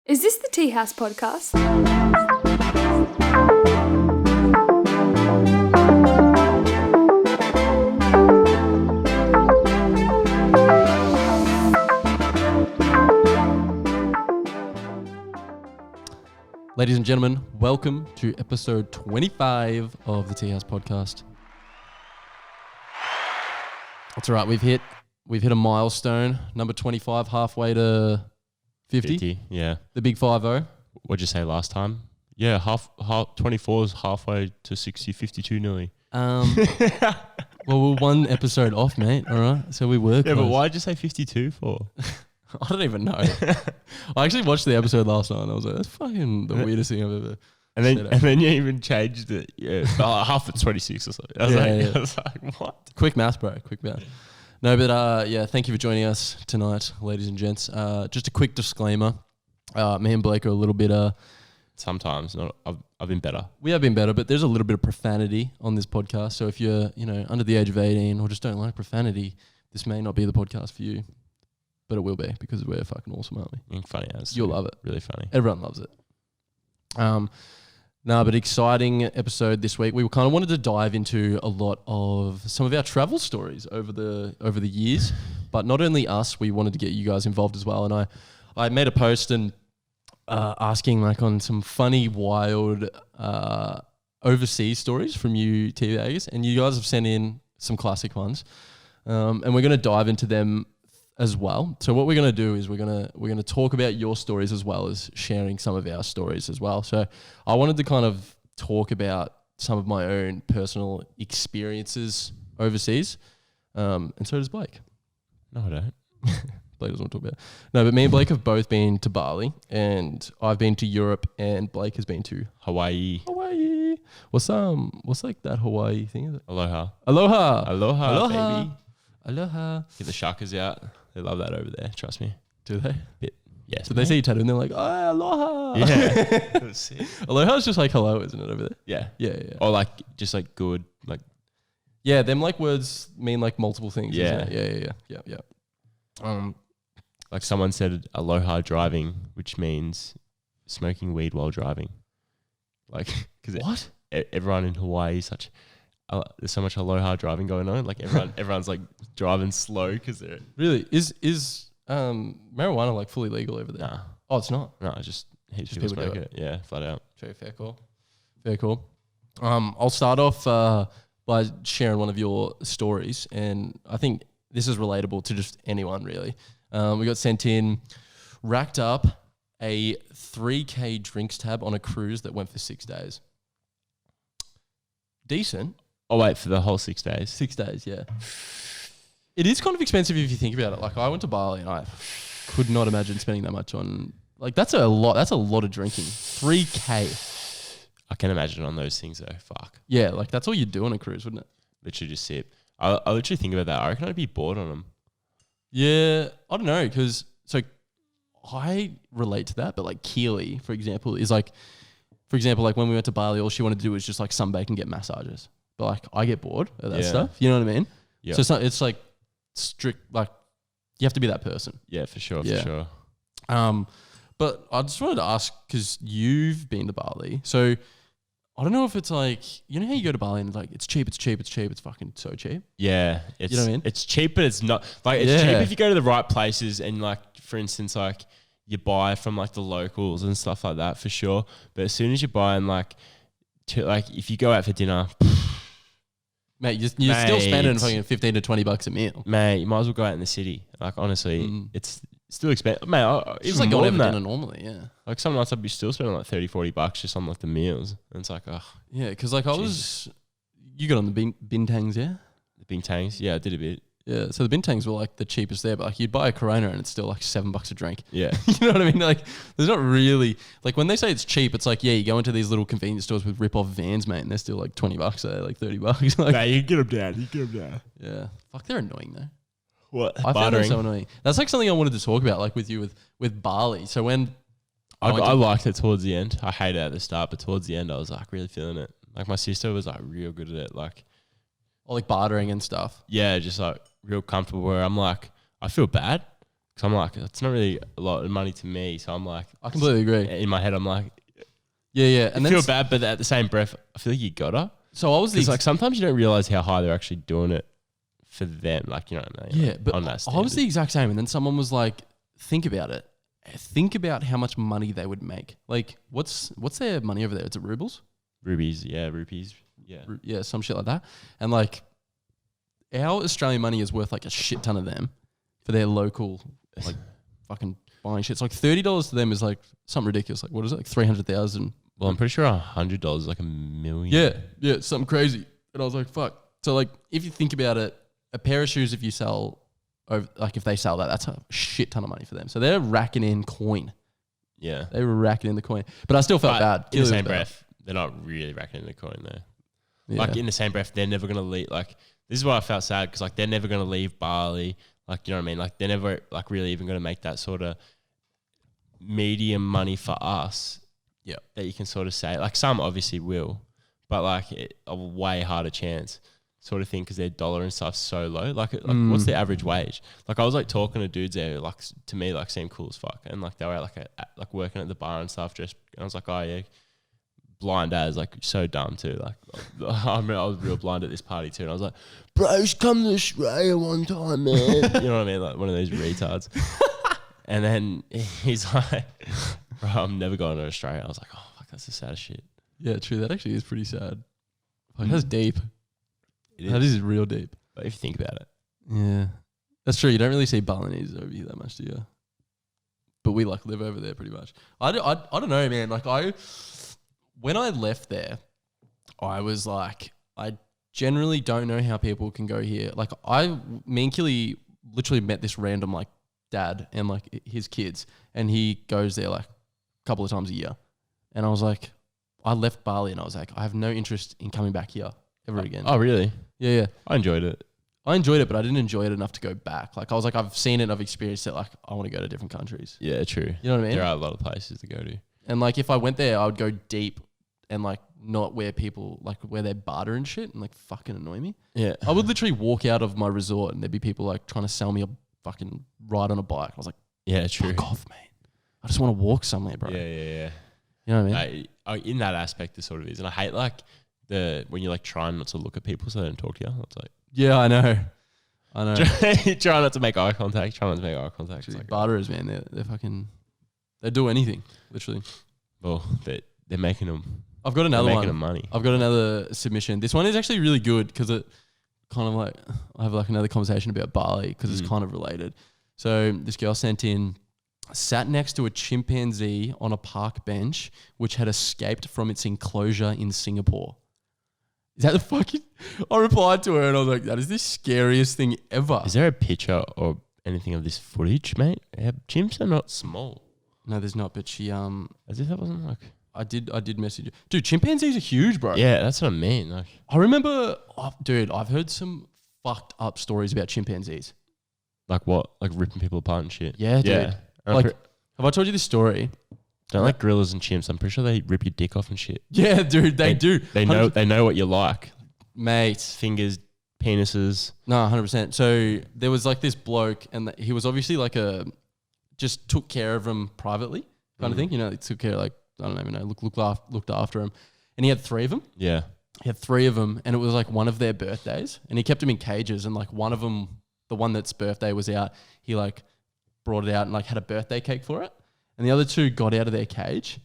Is this the Teahouse podcast? Ladies and gentlemen, welcome to episode 25 of the Teahouse podcast. That's all right. We've hit a milestone, number 25, halfway to 50. Yeah. The big 5-0. What'd you say last time? Yeah, half 24 is halfway to 60, 52 nearly. Well, we're one episode off, mate. All right. So we were close. But why'd you say 52 for? I don't even know. I actually watched the episode last night and I was like, that's fucking the weirdest thing I've ever And then you even changed it. Yeah. Half at 26 or something. I was like, what? Quick math, bro. Quick math. No, but thank you for joining us tonight, ladies and gents. Just a quick disclaimer. Me and Blake are a little bit... Sometimes. I've been better. We have been better, but there's a little bit of profanity on this podcast. So if you're, under the age of 18 or just don't like profanity, this may not be the podcast for you. But it will be because we're fucking awesome, aren't we? Funny as. You'll love it. Really funny. Everyone loves it. But exciting episode this week. We kind of wanted to dive into a lot of some of our travel stories over the years. But not only us, we wanted to get you guys involved as well. And I made a post and asking on some funny, wild overseas stories from you teabaggers. And you guys have sent in some classic ones. And we're going to dive into them as well. So what we're going to do is we're going to talk about your stories as well as sharing some of our stories as well. So I wanted to kind of talk about some of my own personal experiences overseas. And so does Blake. No, I don't. Blake doesn't want to talk about it. No, but me and Blake have both been to Bali and I've been to Europe and Blake has been to Hawaii. What's like that Hawaii thing? Is it? Aloha. Aloha, baby. Aloha. Get the shakas out. They love that over there. Trust me. Do they? Yes. So they see you tattoo and they're like, oh, aloha. Yeah. Aloha is just like hello, isn't it, over there? Yeah. Yeah. Or just good. Yeah, them words mean multiple things. Yeah. Isn't it? Yeah. Someone said aloha driving, which means smoking weed while driving. Because what? Everyone in Hawaii is such... there's so much aloha driving going on. Everyone's driving slow because they're... Really? Is marijuana fully legal over there? Nah. Oh, it's not? No, just heaps of people people do smoke it. Yeah, flat out. Very fair call. I'll start off by sharing one of your stories, and I think this is relatable to just anyone really. We got sent in, racked up a 3K drinks tab on a cruise that went for 6 days. Decent. Oh, wait, for the whole 6 days? 6 days, yeah. It is kind of expensive if you think about it. I went to Bali and I could not imagine spending that much on... that's a lot. That's a lot of drinking. 3K. I can imagine on those things though. Fuck. Yeah, that's all you'd do on a cruise, wouldn't it? Literally just sip. I literally think about that. I reckon I'd be bored on them. Yeah, I don't know, because... So, I relate to that, but Keely, for example, is when we went to Bali, all she wanted to do was just sunbake and get massages. But I get bored of that stuff. You know what I mean? Yeah. So it's strict, you have to be that person. Yeah, for sure. But I just wanted to ask, because you've been to Bali, so I don't know if it's how you go to Bali and it's cheap, it's fucking so cheap. Yeah. You know what I mean? It's cheap, but it's not, it's cheap if you go to the right places and for instance, you buy from the locals and stuff like that for sure. But as soon as you buy and if you go out for dinner, mate, you're still spending fucking $15 to $20 a meal. Mate, you might as well go out in the city. Honestly, it's still expensive. Mate, it's even going out more for than dinner normally, yeah. Some nights I'd be still spending $30, $40 just on the meals. And it's yeah, because you got on the bintangs, yeah? The bintangs, yeah, I did a bit. Yeah, so the bintangs were the cheapest there, but you'd buy a Corona and it's still $7 a drink. Yeah. You know what I mean? There's not really, when they say it's cheap, it's you go into these little convenience stores with rip-off vans, mate, and they're still $20 there, $30. Nah, you get them down. Yeah. Fuck, they're annoying though. What? I found them so annoying. That's something I wanted to talk about, with you with Bali. So when... I liked it towards the end. I hated it at the start, but towards the end I was really feeling it. My sister was real good at it. Or bartering and stuff. Yeah, just real comfortable where I'm I feel bad. Because I'm like, it's not really a lot of money to me. So I'm like, I completely agree. in my head, I'm like, Yeah. And I feel bad, but at the same breath, I feel like you gotta. So I was like sometimes you don't realize how high they're actually doing it for them. Like, you know what I mean? Yeah, like, but on that I was the exact same. And then someone was like, think about it. Think about how much money they would make. Like, what's their money over there? Is it rubles? Rupees. Yeah. Yeah, some shit like that. And like, our Australian money is worth like a shit ton of them for their local, like, fucking buying shit. It's like $30 to them is like something ridiculous. Like, what is it? Like 300,000. Well, I'm pretty sure $100 is like $1 million. Yeah, something crazy. And I was like, fuck. So like, if you think about it, a pair of shoes, if you sell, like if they sell that, that's a shit ton of money for them. So they're racking in coin. Yeah. They were racking in the coin. But I still felt bad. In the same breath, they're not really racking in the coin though. Yeah. Like in the same breath, they're never going to leave. Like, this is why I felt sad, because like they're never going to leave Bali. Like, you know what I mean? Like, they're never like really even going to make that sort of medium money for us. Yeah. That you can sort of say. Like, some obviously will, but like a way harder chance sort of thing, because their dollar and stuff's so low. Like what's their average wage? Like, I was like talking to dudes there who, like, to me, like, seemed cool as fuck, and like they were like working at the bar and stuff. Just, and I was like, oh yeah, blind as, like, so dumb too. Like, I mean, I was real blind at this party too, and I was like, bros, come to Australia one time, man. You know what I mean? Like one of those retards. And then he's like, bro, I'm never going to Australia. I was like, oh fuck, that's the saddest shit. Yeah, true. That actually is pretty sad. Like, that's deep. It That is real deep. But if you think about it. Yeah. That's true. You don't really see Balinese over here that much, do you? But we like live over there pretty much. I don't know, man. Like, when I left there, I was like, I generally don't know how people can go here. Like, me and Killy literally met this random like dad and like his kids, and he goes there like a couple of times a year. And I was like, I left Bali and I was like, I have no interest in coming back here ever again. Oh, really? Yeah. I enjoyed it. I enjoyed it, but I didn't enjoy it enough to go back. Like, I was like, I've seen it, I've experienced it. Like, I want to go to different countries. Yeah, true. You know what I mean? There are a lot of places to go to. And like, if I went there, I would go deep and like not where people like where they barter and shit and like fucking annoy me. Yeah. I would literally walk out of my resort and there'd be people like trying to sell me a fucking ride on a bike. I was like, yeah, true. fuck off, mate. I just want to walk somewhere, bro. Yeah. You know what I mean? In that aspect, it sort of is. And I hate like when you're like trying not to look at people so they don't talk to you. It's like, yeah, I know. try not to make eye contact. It's like, Barterers, man, they're fucking, they do anything, literally. well, they're making them. I've got another making one. them money. I've got another submission. This one is actually really good because it kind of like, I have like another conversation about Bali because it's kind of related. So this girl sent in, sat next to a chimpanzee on a park bench which had escaped from its enclosure in Singapore. Is that the fucking... I replied to her and I was like, that is the scariest thing ever. Is there a picture or anything of this footage, mate? Chimps are not small. No, there's not, but she... As if that wasn't like... I did message you. Dude, chimpanzees are huge, bro. Yeah, that's what I mean. Like, I remember... dude, I've heard some fucked up stories about chimpanzees. like what? Like ripping people apart and shit? Yeah, dude. Yeah. Like, have I told you this story? Don't like gorillas and chimps. I'm pretty sure they rip your dick off and shit. Yeah, dude, they do. They know what you like. Mate. Fingers, penises. No, 100%. So there was like this bloke and he was obviously like just took care of him privately kind of thing. You know, he took care of like, I don't even know, looked after him. And he had 3 of them. Yeah. He had 3 of them and it was like one of their birthdays and he kept them in cages and like one of them, the one that's birthday was out, he like brought it out and like had a birthday cake for it. And the other 2 got out of their cage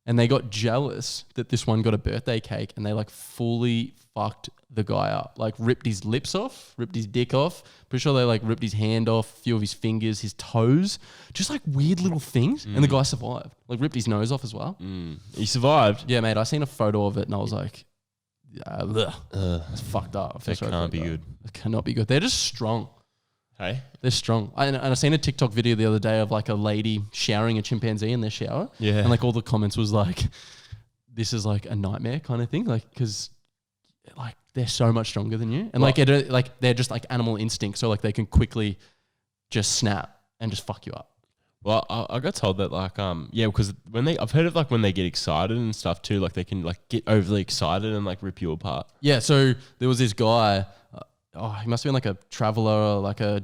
and they got jealous that this one got a birthday cake and they like fully fucked the guy up. Like ripped his lips off, ripped his dick off. Pretty sure they like ripped his hand off, a few of his fingers, his toes. Just like weird little things. And the guy survived. Like ripped his nose off as well. He survived. Yeah, mate. I seen a photo of it and I was like, that's fucked up. That can't be good. It cannot be good. They're just strong. Hey? They're strong. And I seen a TikTok video the other day of like a lady showering a chimpanzee in their shower. Yeah. And like all the comments was like, this is like a nightmare kind of thing. Like, because like they're so much stronger than you. And like they're just like animal instinct. So like they can quickly just snap and just fuck you up. Well, I got told that like, because I've heard of like when they get excited and stuff too, like they can like get overly excited and like rip you apart. Yeah. So there was this guy, he must have been like a traveler or like a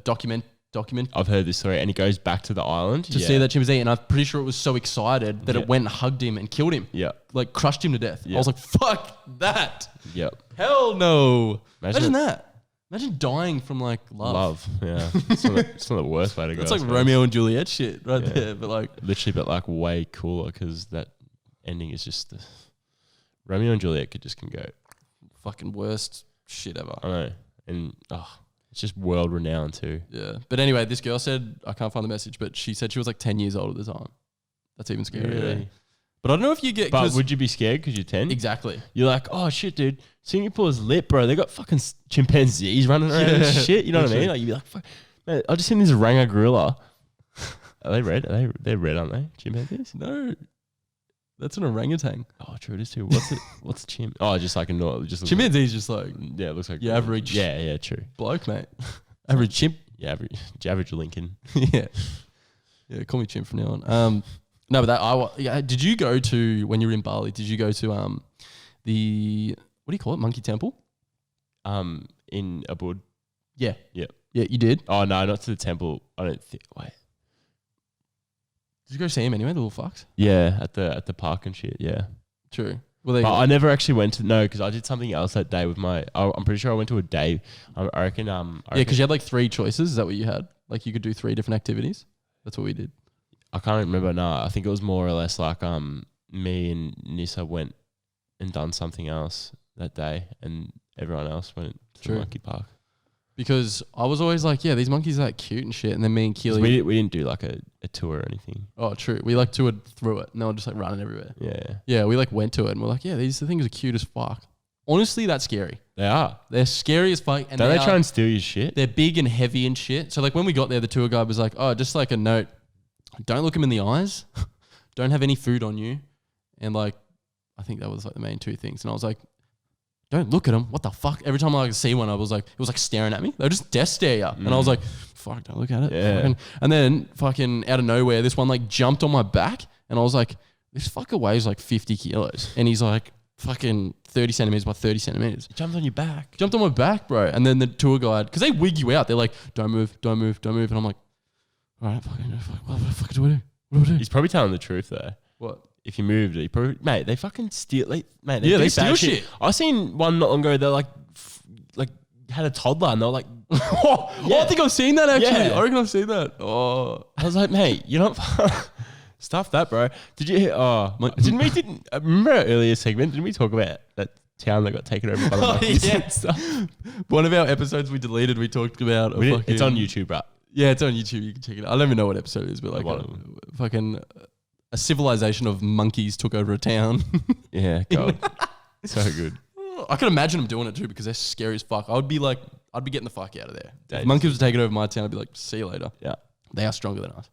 document I've heard this story, and he goes back to the island to see that chimpanzee, and I'm pretty sure it was so excited that it went and hugged him and killed him. Yeah. Like crushed him to death. Yeah. I was like, fuck that. Yep. Hell no. Imagine That. Imagine dying from like love. Yeah. It's not the worst way to go. It's like Romeo and Juliet shit right there. But like literally, but like way cooler because that ending is just Romeo and Juliet can go. Fucking worst shit ever. I know. And it's just world renowned too. Yeah. But anyway, this girl said, I can't find the message, but she said she was like 10 years old at the time. That's even scarier. Really? But I don't know if you get... But would you be scared because you're 10? Exactly. You're like, oh shit, dude. Singapore's lit, bro. They got fucking chimpanzees running around and shit. You know what I mean? Like, you'd be like, fuck. Man, I just seen this Ranga gorilla. Are they red? They're red, aren't they? Chimpanzees? No. That's an orangutan. Oh, true. It is too. What's a chimp? Oh, just like Chimpanzee's just like... Yeah, it looks like... Your average... Yeah, true. Bloke, mate. Average chimp. Yeah, average Lincoln. Yeah. Yeah, call me chimp from now on. No, but did you go to, when you were in Bali, did you go to the, what do you call it, Monkey Temple? In Ubud. Yeah. Yeah. Yeah, you did? Oh, no, not to the temple. I don't think... Wait. Did you go see him anyway, the little fucks? Yeah, at the park and shit, yeah. True. Well, I never actually went to... No, because I did something else that day with I'm pretty sure I went to a day. I reckon... Yeah, because you had like 3 choices. Is that what you had? Like you could do 3 different activities? That's what we did. I can't remember. No, I think it was more or less like me and Nissa went and done something else that day, and everyone else went to the monkey park. Because I was always like, yeah, these monkeys are like cute and shit, and then me and Keely... We didn't do like a tour or anything. Oh, true. We like toured through it, and they were just like running everywhere. Yeah. Yeah, we like went to it, and we're like, yeah, these things are cute as fuck. Honestly, that's scary. They are. They're scary as fuck. And Don't they try and steal your shit? They're big and heavy and shit. So like when we got there, the tour guide was like, oh, just like a note, don't look them in the eyes. Don't have any food on you. And like, I think that was like the main 2 things. And I was like, don't look at them. What the fuck? Every time I like see one, I was like, it was like staring at me. They were just death stare you. And I was like, fuck, don't look at it. Yeah. And then fucking out of nowhere, this one like jumped on my back. And I was like, this fucker weighs like 50 kilos. And he's like fucking 30 centimeters by 30 centimeters. Jumped on your back. Jumped on my back, bro. And then the tour guide, because they wig you out. They're like, don't move, don't move, don't move. And I'm like, all right, what the fuck do I do? What do I do? He's probably telling the truth though. What? If you moved, mate, they fucking steal. Mate, they steal shit. I seen one not long ago. They're like had a toddler, and they were like, oh, I think I've seen that actually. Yeah. I reckon I've seen that. Oh, I was like, mate, you're not. Stuff that, bro. Did you hear? Didn't remember our earlier segment? Didn't we talk about that town that got taken over by the monkeys? Yeah. Stuff. One of our episodes we deleted, we talked about. It's on YouTube, right? Yeah, it's on YouTube. You can check it out. I don't even know what episode it is, but like a civilization of monkeys took over a town. Yeah, God. So good. I can imagine them doing it too because they're scary as fuck. I'd be getting the fuck out of there. Dangerous. If monkeys were taking over my town, I'd be like, see you later. Yeah. They are stronger than us.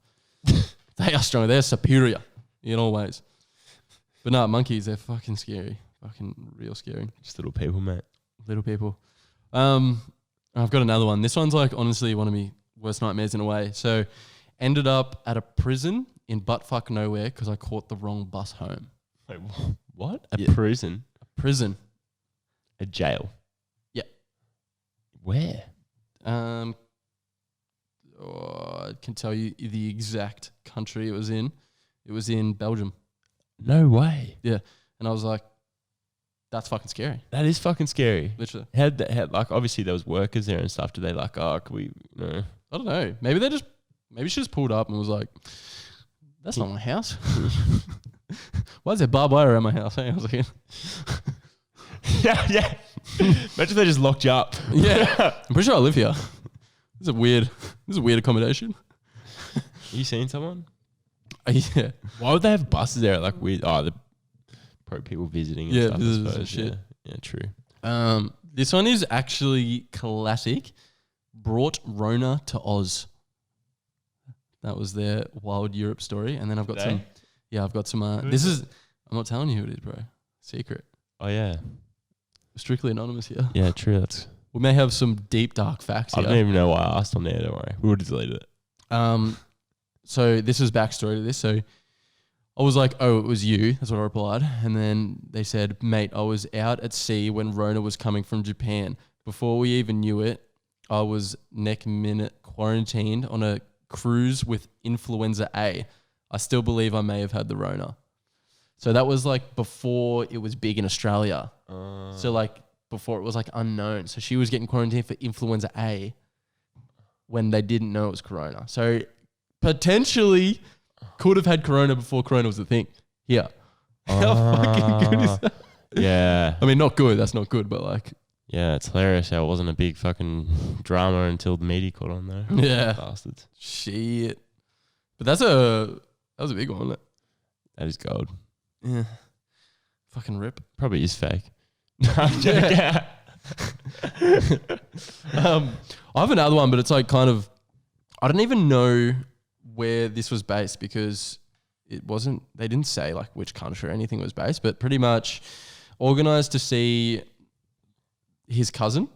They are stronger. They're superior in all ways. But no, monkeys, they're fucking scary. Fucking real scary. Just little people, mate. Little people. I've got another one. This one's like honestly one of my worst nightmares in a way. So ended up at a prison in buttfuck nowhere because I caught the wrong bus home. Wait, what? A Yeah. prison? Prison. A jail? Yeah. Where? I can tell you the exact country it was in. It was in Belgium. No way. Yeah. And I was like, that's fucking scary. That is fucking scary. Literally. Had like obviously there was workers there and stuff. Did they like, oh, can we? No. I don't know. Maybe she just pulled up and was like, that's not my house. Why is there barbed wire around my house? Hey, I was like, yeah. Imagine if they just locked you up. Yeah. I'm pretty sure I live here. This is a weird accommodation. Are you seeing someone? Yeah. Why would they have buses there? Like weird. Oh, the probably people visiting. And stuff, visitors I suppose. and shit. Yeah, true. This one is actually classic. Brought Rona to Oz. That was their wild Europe story. And then I've got some. Yeah, I've got some. This is. I'm not telling you who it is, bro. Secret. Oh yeah. Strictly anonymous here. Yeah, true. We may have some deep dark facts I here. don't even know why I asked on there. Don't worry. We would have deleted it. So this is backstory to this. So I was like, oh, it was you. That's what I replied. And then they said, mate, I was out at sea when Rona was coming from Japan. Before we even knew it, I was neck minute quarantined on a cruise with influenza A. I still believe I may have had the Rona. So that was like before it was big in Australia. So like before it was like unknown. So she was getting quarantined for influenza A when they didn't know it was Corona. So potentially could have had Corona before Corona was a thing. Here. How fucking good is that? Yeah. I mean, not good. That's not good, but like. Yeah, it's hilarious how it wasn't a big fucking drama until the media caught on there. Yeah. Bastards. Shit. But that was a big one, wasn't it? That is gold. Yeah. Fucking rip. Probably is fake. I'm joking. I have another one, but it's like kind of, I don't even know where this was based because it wasn't, they didn't say like which country or anything was based, but pretty much organized to see his cousin.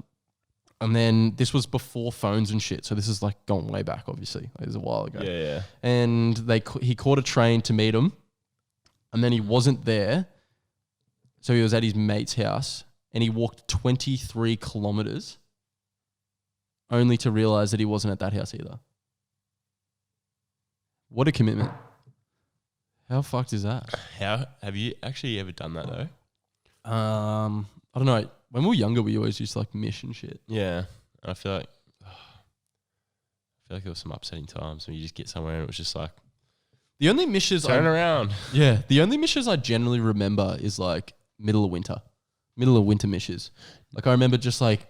And then this was before phones and shit. So this is like gone way back, obviously. It was a while ago. Yeah. And he caught a train to meet him. And then he wasn't there. So he was at his mate's house and he walked 23 kilometers only to realize that he wasn't at that house either. What a commitment. How fucked is that? How have you actually ever done that though? I don't know. When we were younger, we always used to like mission shit. Yeah. I feel like there was some upsetting times when you just get somewhere and it was just like The only missions turn around. Yeah. The only missions I generally remember is like middle of winter missions. Like I remember just like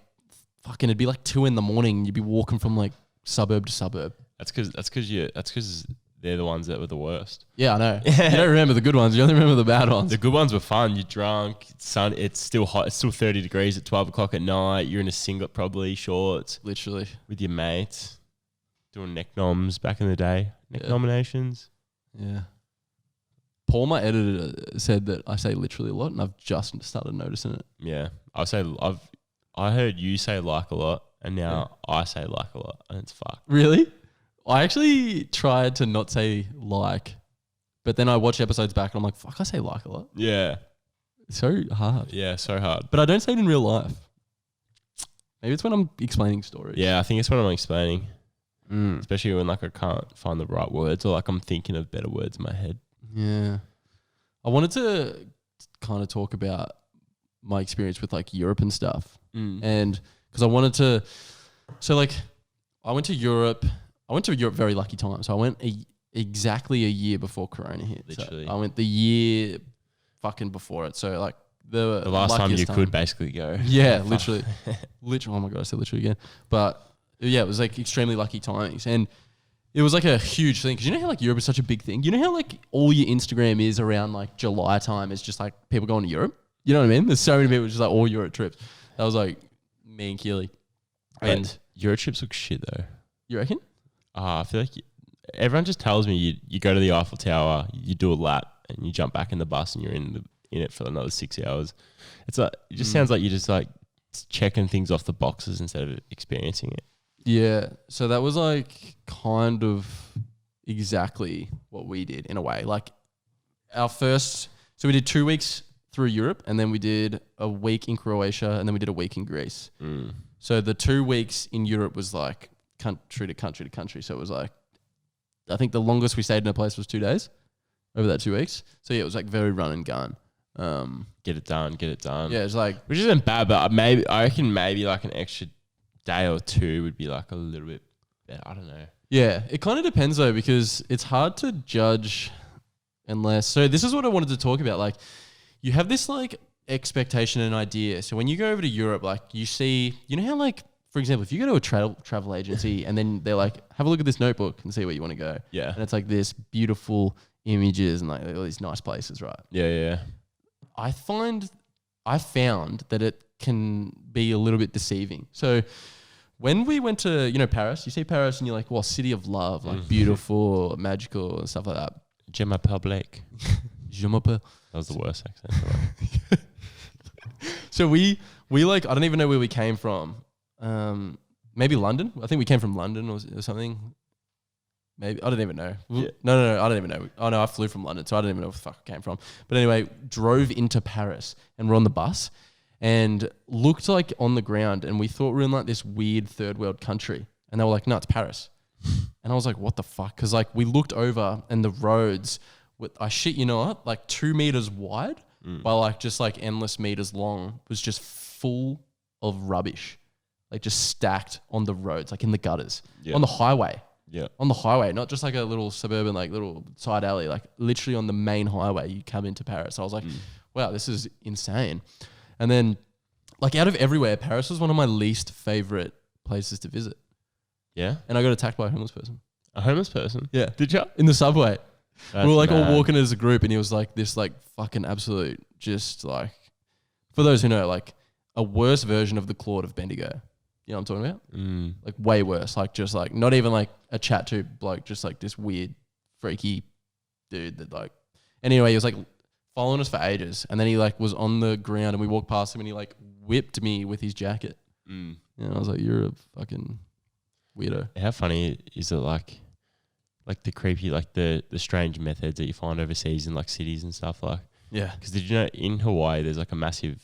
fucking it'd be like 2 a.m. and you'd be walking from like suburb to suburb. That's because they're the ones that were the worst. Yeah, I know. You don't remember the good ones. You only remember the bad ones. The good ones were fun. You're drunk. It's sun. It's still hot. It's still 30 degrees at 12 o'clock at night. You're in a singlet, probably shorts, Literally. with your mates, doing neck noms back in the day. Neck nominations. Yeah. Paul, my editor, said that I say literally a lot, and I've just started noticing it. Yeah, I heard you say like a lot, and now I say like a lot, and it's fucked. Really? I actually tried to not say like, but then I watch episodes back and I'm like, fuck, I say like a lot. Yeah, It's so hard. yeah, so hard. But I don't say it in real life. Maybe it's when I'm explaining stories. Yeah, I think it's what I'm explaining, Mm. especially when like I can't find the right words or like I'm thinking of better words in my head. Yeah. I wanted to kind of talk about my experience with like Europe and stuff. And because I wanted to, so like I went to Europe very lucky time. So I went exactly a year before Corona hit. Literally. So I went the year fucking before it. So like the last time you luckiest could basically go. Yeah, literally. Oh my God, I said literally again. But yeah, it was like extremely lucky timings. And it was like a huge thing. Because you know how like Europe is such a big thing? You know how like all your Instagram is around like July time is just like people going to Europe? You know what I mean? There's so many people just like all Europe trips. That was like me and Keely. And Euro trips look shit though. you reckon? I feel like everyone just tells me you go to the Eiffel Tower, you do a lap, and you jump back in the bus, and you're in it for another 6 hours. It's like it just sounds like you're just like checking things off the boxes instead of experiencing it. Yeah. So that was like kind of exactly what we did in a way. Like so we did 2 weeks through Europe, and then we did a week in Croatia, and then we did a week in Greece. So the 2 weeks in Europe was like country to country to country. So it was like, I think the longest we stayed in a place was 2 days over that 2 weeks. So yeah, it was like very run and gun. Get it done. Yeah, it's like, Which isn't bad, but I reckon maybe like an extra day or two would be like a little bit better. I don't know. yeah, it kind of depends though, because it's hard to judge unless, so this is what I wanted to talk about. Like you have this like expectation and idea. So when you go over to Europe, like you know how like, for example, if you go to a travel agency and then they're like, have a look at this notebook and see where you want to go. Yeah. And it's like this beautiful images and like all these nice places, right? Yeah. I found that it can be a little bit deceiving. So when we went to, Paris, you see Paris and you're like, well, city of love, like beautiful, magical and stuff like that. Je m'appelle Blake. Je m'appelle. That was the worst accent. So we like, I don't even know where we came from. Maybe London. I think we came from London or something. Maybe. I don't even know. Yeah. No. I don't even know. Oh no, I flew from London, so I don't even know where the fuck I came from. But anyway, drove into Paris and we're on the bus and looked like on the ground, and we thought we were in like this weird third world country, and they were like, no, it's Paris. And I was like, what the fuck? Because like we looked over and the roads, I shit you not, like 2 meters wide by like just like endless meters long, was just full of rubbish, like just stacked on the roads, like in the gutters, on the highway. Yeah. On the highway, not just like a little suburban, like little side alley, like literally on the main highway you come into Paris. I was like, wow, this is insane. And then like out of everywhere, Paris was one of my least favorite places to visit. Yeah. And I got attacked by a homeless person. A homeless person? Yeah. Did you? In the subway. That's we were like mad. all walking as a group, and he was like this like fucking absolute, just like, for those who know, like a worse version of the Claude of Bendigo. You know what I'm talking about? Like way worse. Like just like not even like a chat to bloke, just like this weird, freaky dude that like. Anyway, he was like following us for ages, and then he like was on the ground, and we walked past him, and he like whipped me with his jacket. And I was like, "You're a fucking weirdo." How funny is it? Like the creepy, like the strange methods that you find overseas in like cities and stuff. Like, yeah. Because did you know in Hawaii there's like a massive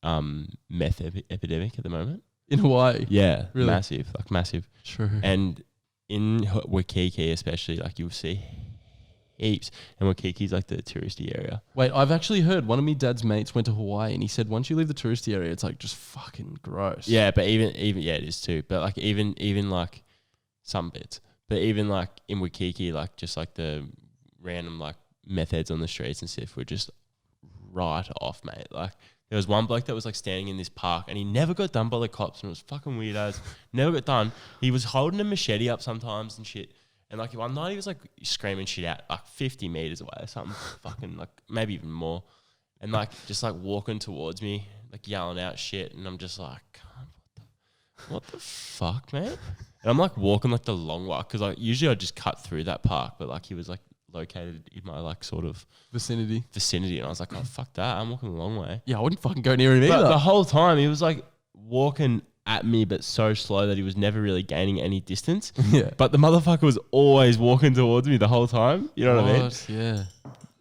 meth epidemic at the moment? In Hawaii? Yeah, really? massive, like massive. True. And in Waikiki especially, like you'll see heaps. And Waikiki's like the touristy area. Wait, I've actually heard one of my dad's mates went to Hawaii, and he said once you leave the touristy area, it's like just fucking gross. Yeah, but even yeah, it is too. But like even like some bits. But even like in Waikiki, like just like the random like methods on the streets and stuff were just right off, mate. Like there was one bloke that was like standing in this park, and he never got done by the cops, and it was fucking weird as. Never got done. He was holding a machete up sometimes and shit. And like one night he was like screaming shit out like 50 meters away or something, fucking like maybe even more. And like just like walking towards me, like yelling out shit, and I'm just like, what the fuck, man? And I'm like walking like the long walk, because like usually I just cut through that park, but like he was like located in my like sort of Vicinity. And I was like, oh fuck that, I'm walking a long way. Yeah, I wouldn't fucking go near him But either. the whole time he was like walking at me, but so slow that he was never really gaining any distance. Yeah. But the motherfucker was always walking towards me the whole time. You know what I mean? Yeah.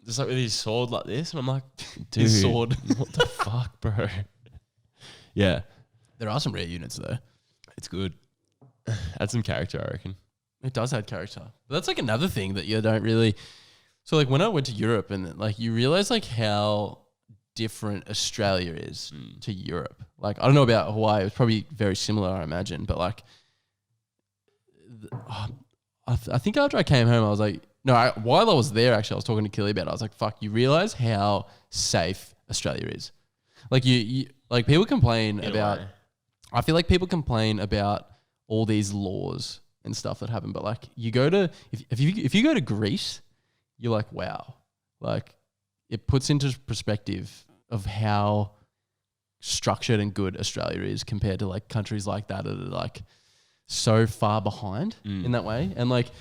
Just like with his sword like this, and I'm like, dude, His sword. what the fuck, bro? Yeah, There are some rare units though. it's good. Add some character, I reckon. It does add character. But that's like another thing that you don't really. So like when I went to Europe, and like you realize like how different Australia is to Europe. Like I don't know about Hawaii. It was probably very similar, I imagine. But like, I think after I came home, I was like, no. While I was there, actually, I was talking to Killy about it. I was like, fuck. You realize how safe Australia is? Like you like people complain about. I feel like people complain about all these laws and stuff that happen, but like you go to if you go to Greece, you're like, wow, like it puts into perspective of how structured and good Australia is compared to like countries like that are like so far behind in that way. And like,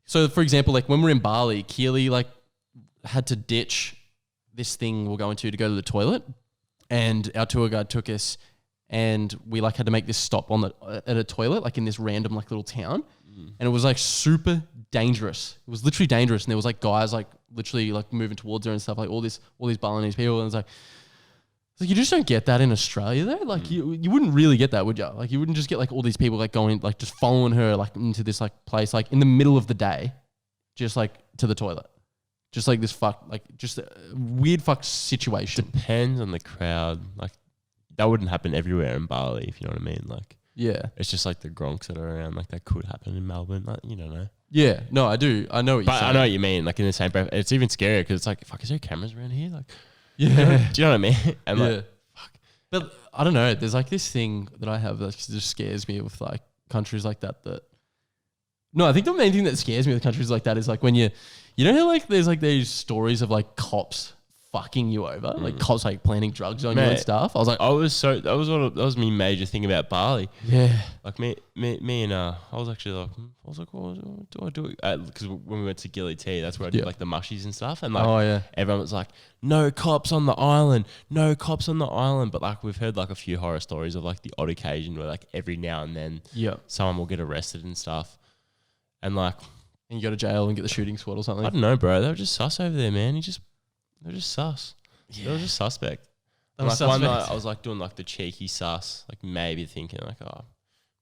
so for example, like when we're in Bali, Keely like had to ditch this thing we're going to go to the toilet, and our tour guide took us. And we like had to make this stop on at a toilet, like in this random like little town, and it was like super dangerous. It was literally dangerous, and there was like guys like literally like moving towards her and stuff, like all these Balinese people, and it's like you just don't get that in Australia though. Like you wouldn't really get that, would you? Like you wouldn't just get like all these people like going like just following her like into this like place like in the middle of the day, just like to the toilet, just like this just a weird situation. Depends on the crowd. Like that wouldn't happen everywhere in Bali, if you know what I mean. Like, yeah, it's just like the gronks that are around. Like that could happen in Melbourne. Like, you don't know. Yeah, no, I do. I know what you're saying. I know what you mean. Like in the same breath, it's even scarier because it's like, fuck, is there cameras around here? Like, yeah, do you know what I mean? And yeah. like, fuck. But I don't know. There's like this thing that I have that just scares me with like countries like that. No, I think the main thing that scares me with countries like that is like when you know how like there's like these stories of like cops fucking you over, like cops like planting drugs on you and stuff. I was like, that was my major thing about Bali. Yeah, like me and I was like, what do I do? Because when we went to Gilly Tea, that's where I did like the mushies and stuff, and like everyone was like, no cops on the island, no cops on the island. But like we've heard like a few horror stories of like the odd occasion where like every now and then someone will get arrested and stuff, and like and you go to jail and get the shooting squad or something. I don't know, bro. They were just sus over there, man. They're just sus. Yeah. They were just suspect. And like one suspect. night I was like doing like the cheeky sus, like maybe thinking like, oh,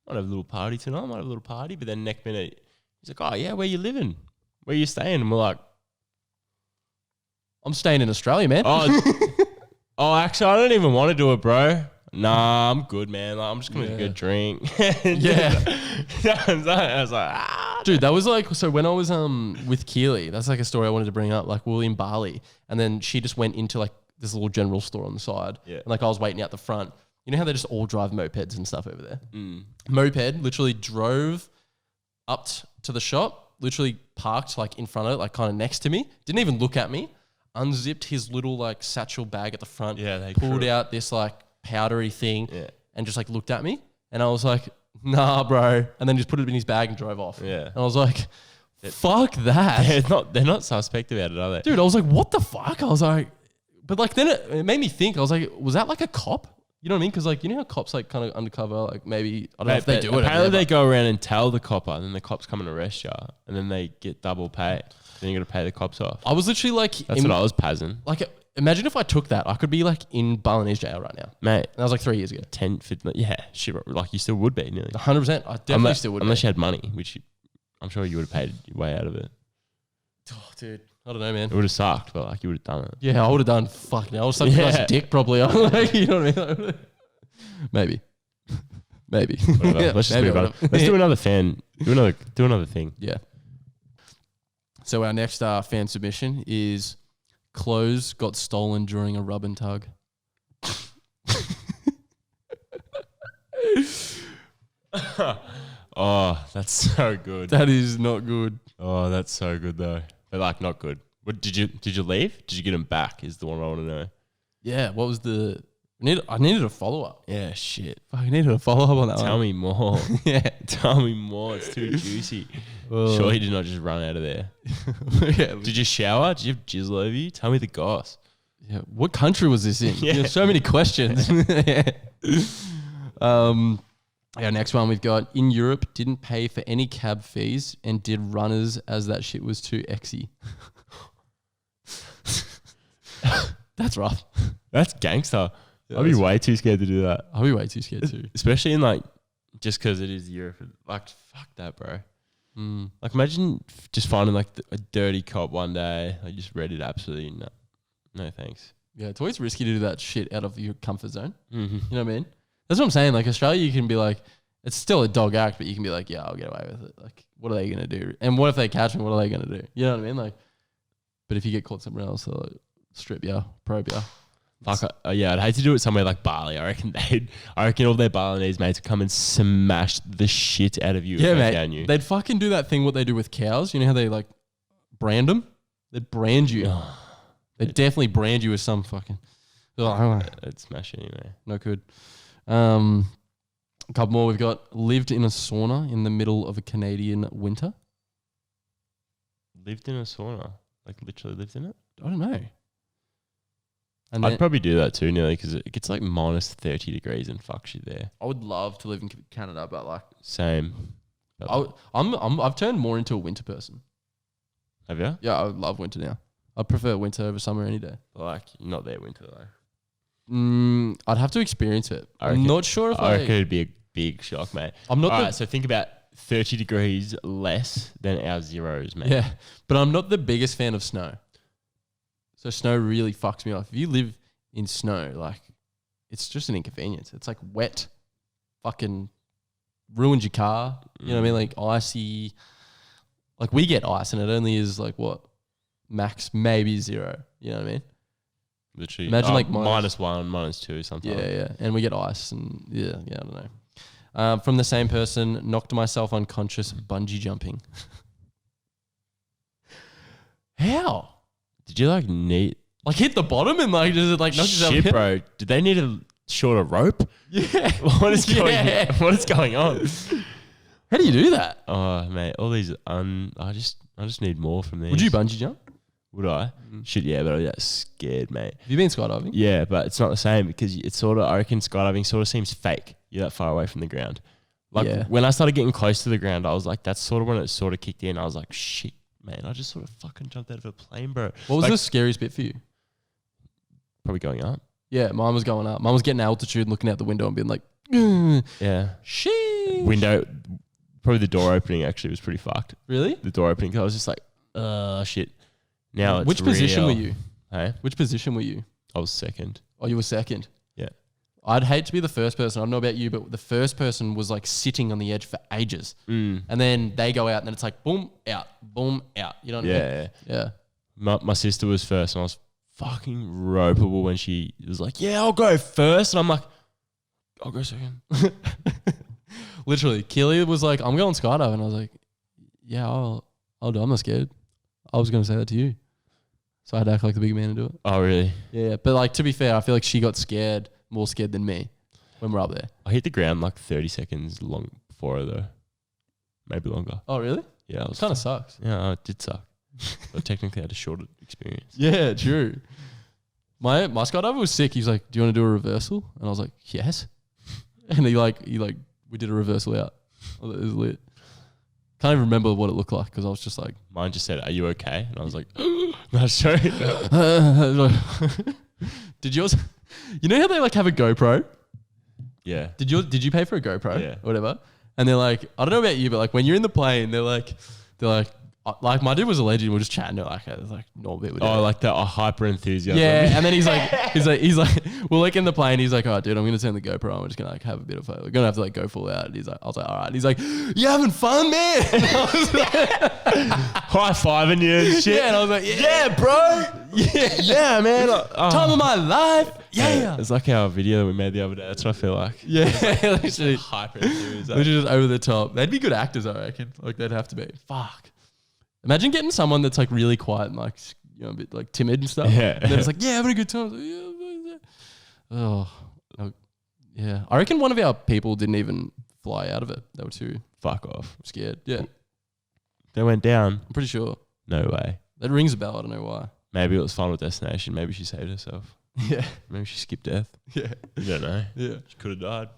might have a little party tonight, might have a little party. But then next minute he's like, oh yeah, where you living? Where you staying? And we're like, I'm staying in Australia, man. oh, actually I don't even want to do it, bro. Nah, I'm good, man. Like, I'm just gonna go drink. Yeah. I was like, ah. Dude, that was like, so when I was with Keely, that's like a story I wanted to bring up. Like, we were in Bali, and then she just went into like this little general store on the side. Yeah. And like I was waiting out the front. You know how they just all drive mopeds and stuff over there? Moped literally drove up to the shop, literally parked like in front of it, like kind of next to me. Didn't even look at me. Unzipped his little like satchel bag at the front. Yeah, they pulled crew. out this like powdery thing. Yeah. And just like looked at me. And I was like, nah, bro. And then just put it in his bag and drove off. Yeah. And I was like, fuck that. They're not suspect about it, are they? Dude, I was like, what the fuck? I was like, but like then it made me think. I was like, was that like a cop? You know what I mean? Because like, you know how cops like kind of undercover, like maybe, I don't know if they do it. Apparently they go around and tell the copper, and then the cops come and arrest you, and then they get double pay. Then you got to pay the cops off. I was literally like, That's what I was pazzing. like, imagine if I took that, I could be like in Balinese jail right now. Mate, And that was like 3 years ago. 10, 15, yeah, shit, like you still would be nearly. 100%. I definitely still would. Unless you had money, which I'm sure you would have paid your way out of it. Oh, dude, I don't know, man. It would have sucked, but like you would have done it. Yeah, I would have done fucking. I was sucking a nice dick probably. Like, you know what I mean? Maybe. Whatever. Yeah, Let's just maybe move on. whatever. Let's do another fan. Do another thing. Yeah. So our next fan submission is clothes got stolen during a rub and tug. Oh, that's so good. That is not good. Oh, that's so good though. But like not good. What did you leave? Did you get them back? Is the one I want to know. Yeah. What was the? I needed a follow up. Yeah, shit. Fuck, I needed a follow up on that Tell one. me more. Yeah. Tell me more. It's too juicy. Sure, he did not just run out of there. Yeah. Did you shower? Did you have jizzle over you? Tell me the goss. Yeah. What country was this in? Yeah. So many questions. Our next one we've got in Europe didn't pay for any cab fees and did runners as that shit was too exy. That's rough. That's gangster. Yeah, I'd be that's- way too scared to do that. I'll be way too scared too. Especially in like, just because it is Europe. Like, fuck that, bro. Like, imagine just finding like a dirty cop one day, like just ready to absolutely no thanks. Yeah, it's always risky to do that shit out of your comfort zone. Mm-hmm. You know what I mean? That's what I'm saying. Like Australia, you can be like, it's still a dog act, but you can be like, yeah, I'll get away with it. Like, what are they going to do? And what if they catch me? What are they going to do? You know what I mean? Like, but if you get caught somewhere else, they'll like strip you, probe you. Fuck, yeah, I'd hate to do it somewhere like Bali. I reckon all their Balinese mates would come and smash the shit out of you. Yeah, if they mate. found you. They'd fucking do that thing what they do with cows. You know how they like brand them? They'd brand you. They'd definitely brand you as some fucking. I'd smash it anyway. No good. A couple more. We've got lived in a sauna in the middle of a Canadian winter. Lived in a sauna, like literally lived in it. I don't know. And I'd then, probably do that too, nearly, because it gets like minus 30 degrees and fucks you there. I would love to live in Canada, but like Same. But I've turned more into a winter person. have you? Yeah, I love winter now. I prefer winter over summer any day. Like, not there winter though. I'd have to experience it. I I'm reckon- not sure if I reckon it'd be a big shock, mate. I'm not. Alright, so think about 30 degrees less than our zeros, mate. Yeah, but I'm not the biggest fan of snow. So snow really fucks me off. If you live in snow, like, it's just an inconvenience. It's like wet, fucking ruins your car. You know what I mean? Like icy. Like we get ice and it only is like what? Max maybe 0. You know what I mean? Literally. Imagine like minus 1, minus 2 sometimes. Yeah. And we get ice and yeah, I don't know. From the same person, knocked myself unconscious bungee jumping. How? Did you like need... Like hit the bottom and like just like knock yourself Shit, in? bro. Did they need a shorter rope? Yeah. What is what is going on? How do you do that? Oh, mate. All these... I just need more from these. Would you bungee jump? Would I? Shit, yeah, but I get scared, mate. Have you been skydiving? Yeah, but it's not the same because it's sort of... I reckon skydiving sort of seems fake. You're that far away from the ground. Like, Yeah. when I started getting close to the ground, I was like, that's sort of when it sort of kicked in. I was like, shit, man, I just sort of fucking jumped out of a plane, bro. What was Like, the scariest bit for you? Probably going up. Yeah, mine was going up. Mine was getting altitude and looking out the window and being like, Yeah. sheesh. Window, probably the door opening actually was pretty fucked. Really? The door opening, 'cause I was just like, shit. Now it's Which position real. were you? Hey? Which position were you? I was second. Oh, you were second. Yeah. I'd hate to be the first person. I don't know about you, but the first person was like sitting on the edge for ages. And then they go out and then it's like, boom, out, boom, out. You know what I mean? Yeah. Yeah. My sister was first and I was fucking ropeable when she was like, yeah, I'll go first. And I'm like, I'll go second. Literally, Keely was like, I'm going skydiving. And I was like, yeah, I'll do. I'm not scared. I was going to say that to you. So I had to act like the big man and do it. Oh, really? Yeah. But like, to be fair, I feel like she got more scared than me when we're up there. I hit the ground like 30 seconds long before her though. Maybe longer. Oh, really? Yeah. It kind of sucks. Yeah, it did suck. But technically I had a shorter experience. Yeah, true. My skydiver was sick. He was like, do you want to do a reversal? And I was like, yes. And we did a reversal out. It was lit. Can't even remember what it looked like because I was just like. Mine just said, are you okay? And I was like, no, sorry. Did yours, you know how they like have a GoPro? Yeah. Did you pay for a GoPro? Yeah. Or whatever? And they're like, I don't know about you, but like when you're in the plane, they're like, my dude was a legend. We're just chatting. Like, it was like normal bit. Oh, like the hyper enthusiasm. Yeah, and then he's like, we're like in the plane. He's like, oh, dude, I'm gonna turn the GoPro on. We're just gonna like have a bit of fun. We're gonna have to like go full out. And I was like, all right. And he's like, you having fun, man? And I was like, high fiving you and shit. yeah, and I was like, Yeah, bro. Yeah, man. time of my life. Yeah. It's like our video that we made the other day. That's what I feel like. Yeah, literally, Hyper enthusiasm. literally just over the top. They'd be good actors, I reckon. Like they'd have to be. Fuck. Imagine getting someone that's like really quiet and like, you know, a bit like timid and stuff. Yeah. And then it's like, yeah, having a good time. Like, yeah. Oh, yeah. I reckon one of our people didn't even fly out of it. They were too Fuck off. scared. Yeah, They went down. I'm pretty sure. No way. That rings a bell. I don't know why. Maybe it was Final Destination. Maybe she saved herself. Yeah. Maybe she skipped death. Yeah. You don't know. Yeah. She could have died.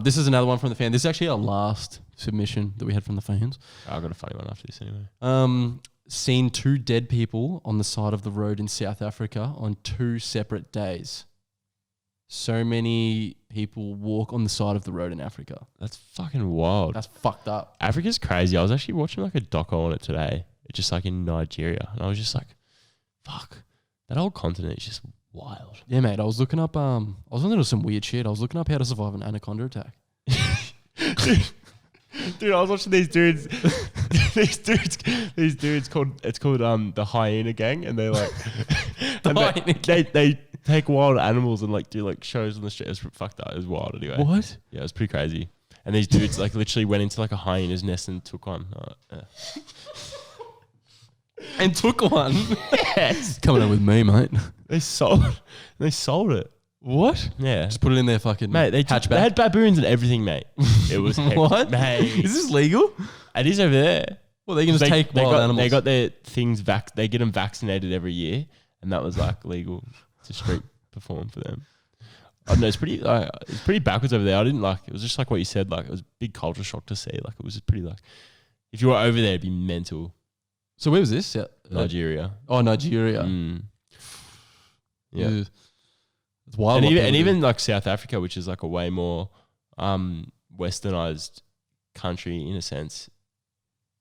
This is another one from the fan. This is actually our last submission that we had from the fans. I got a funny one after this anyway. Seen 2 dead people on the side of the road in South Africa on 2 separate days. So many people walk on the side of the road in Africa. That's fucking wild. That's fucked up. Africa's crazy. I was actually watching like a doco on it today. It's just like in Nigeria. And I was just like, fuck. That whole continent is just wild. Yeah, mate. I was looking up. I was looking at some weird shit. I was looking up how to survive an anaconda attack. Dude, I was watching these dudes. these dudes called the Hyena Gang, and they're like, they take wild animals and like do like shows on the street. It was fucked up. It was wild anyway. What? Yeah, it was pretty crazy. And these dudes like literally went into like a hyena's nest and took one. And took one. Yes. Coming up with me, mate. They sold it. What? Yeah. Just put it in their fucking Mate, they hatchback. had baboons and everything, mate. It was hectic. What? Mate. Is this legal? It is over there. Well, they can just take wild animals. They got their things they get them vaccinated every year, and that was like legal to street perform for them. I don't know, it's pretty backwards over there. I didn't like it was just like what you said, like it was a big culture shock to see. Like it was just pretty like if you were over there it'd be mental. So where was this? Yeah. Nigeria. Oh, Nigeria. Yeah. It's wild. And even like South Africa, which is like a way more westernized country in a sense,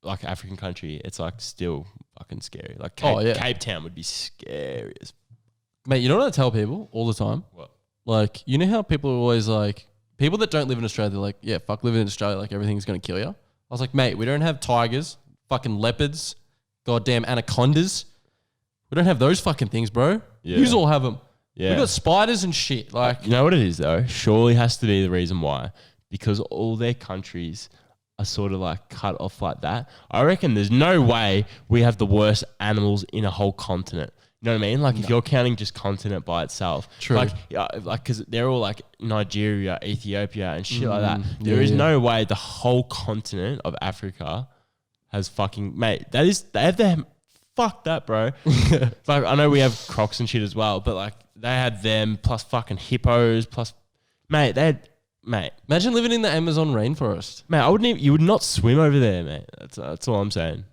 like African country, it's like still fucking scary. Like Cape Town would be scary as mate, you know what I tell people all the time? what? Like, you know how people are always like, people that don't live in Australia, they're like, yeah, fuck living in Australia, like everything's going to kill you. I was like, mate, we don't have tigers, fucking leopards, goddamn anacondas. We don't have those fucking things, bro. Yeah. Yous all have them. Yeah. We got spiders and shit. Like, You know what it is though? Surely has to be the reason why. Because all their countries are sort of like cut off like that. I reckon there's no way we have the worst animals in a whole continent. You know what I mean? Like if you're counting just continent by itself. True. Like because they're all like Nigeria, Ethiopia and shit like that. There is no way the whole continent of Africa has fucking... Mate, they have them... Fuck that, bro. Like I know we have crocs and shit as well, but like they had them plus fucking hippos plus... Mate, imagine living in the Amazon rainforest. Mate, I wouldn't even... You would not swim over there, mate. That's all I'm saying.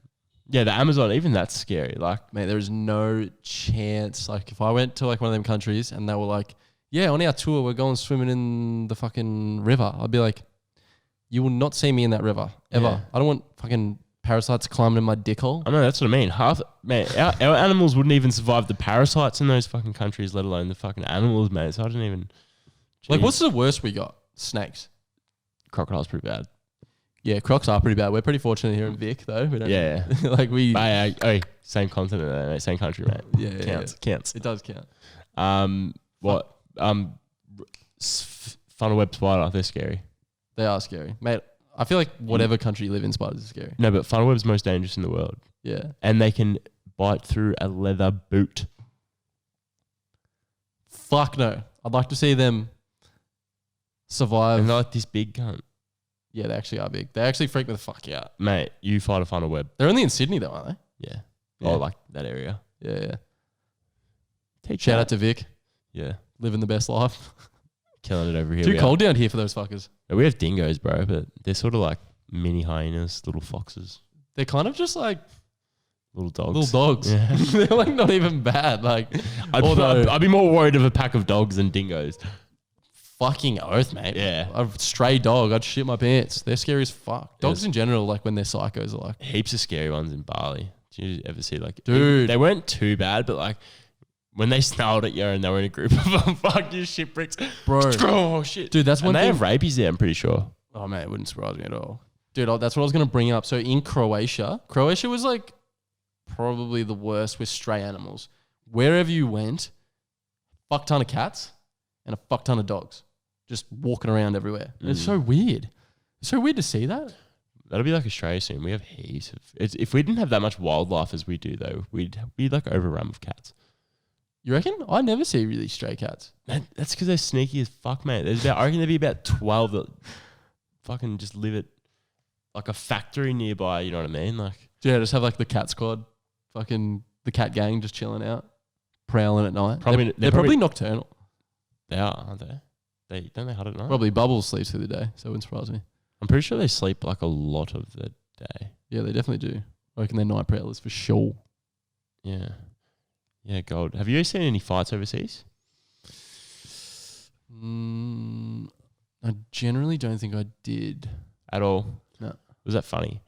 Yeah, the Amazon, even that's scary. Like, Mate, there is no chance. Like, if I went to like one of them countries and they were like, Yeah, on our tour, we're going swimming in the fucking river. I'd be like, you will not see me in that river ever. Yeah. I don't want fucking parasites climbing in my dick hole. I know, that's what I mean. Our animals wouldn't even survive the parasites in those fucking countries, let alone the fucking animals, mate. So I don't even... Like, Jeez. what's the worst we got? Snakes. Crocodile's pretty bad. Yeah, crocs are pretty bad. We're pretty fortunate here in Vic, though. We don't, Yeah. like, we... Hey, same continent, mate, same country, mate. Yeah, Counts. It does count. What? Funnel web spider, they're scary. They are scary. Mate, I feel like whatever country you live in, spiders are scary. No, but funnel web's most dangerous in the world. Yeah. And they can bite through a leather boot. Fuck no. I'd like to see them survive. And they're like this big cunt. Yeah, they actually are big. They actually freak me the fuck out. Mate, you fight a funnel web. They're only in Sydney though, aren't Yeah. Yeah. Oh, like that area. they? Yeah. Shout out to Vic. Yeah. Living the best life. Killing it over here. Too cold down here for those fuckers. We have dingoes, bro, but they're sort of like mini hyenas, little foxes, They're kind of just like little dogs. little dogs. Yeah. They're like not even bad. Like, I'd be more worried of a pack of dogs than dingoes. fucking oath, mate. Yeah. A stray dog, I'd shit my pants. They're scary as fuck. Dogs in general, like when they're psychos, are like, Heaps of scary ones in Bali. Did you ever see like... Dude. They weren't too bad, but like when they snarled at you and they were in a group of them, fuck you shit bricks. bro. Oh, shit. Dude, that's one And they thing. have rabies there, I'm pretty sure. Oh, man, it wouldn't surprise me at all. Dude, that's what I was going to bring up. So in Croatia was like probably the worst with stray animals. Wherever you went, fuck ton of cats and a fuck ton of dogs just walking around everywhere. It's so weird. It's so weird to see that. That'll be like Australia soon. We have heaps of... If we didn't have that much wildlife as we do, though, we'd be like overrun with cats. You reckon? I never see really stray cats. Man, that's because they're sneaky as fuck, mate. I reckon there'd be about 12 that fucking just live at like a factory nearby, you know what I mean? Like, Yeah, just have like the cat squad, fucking the cat gang just chilling out, prowling at night. They're probably nocturnal. They are, aren't they? Don't they hunt at night? Probably Bubbles sleeps through the day, so it wouldn't surprise me. I'm pretty sure they sleep like a lot of the day. Yeah, they definitely do. I reckon they're night prowlers for sure. Yeah. Yeah, gold. Have you seen any fights overseas? I generally don't think I did. At all? No. Was that funny?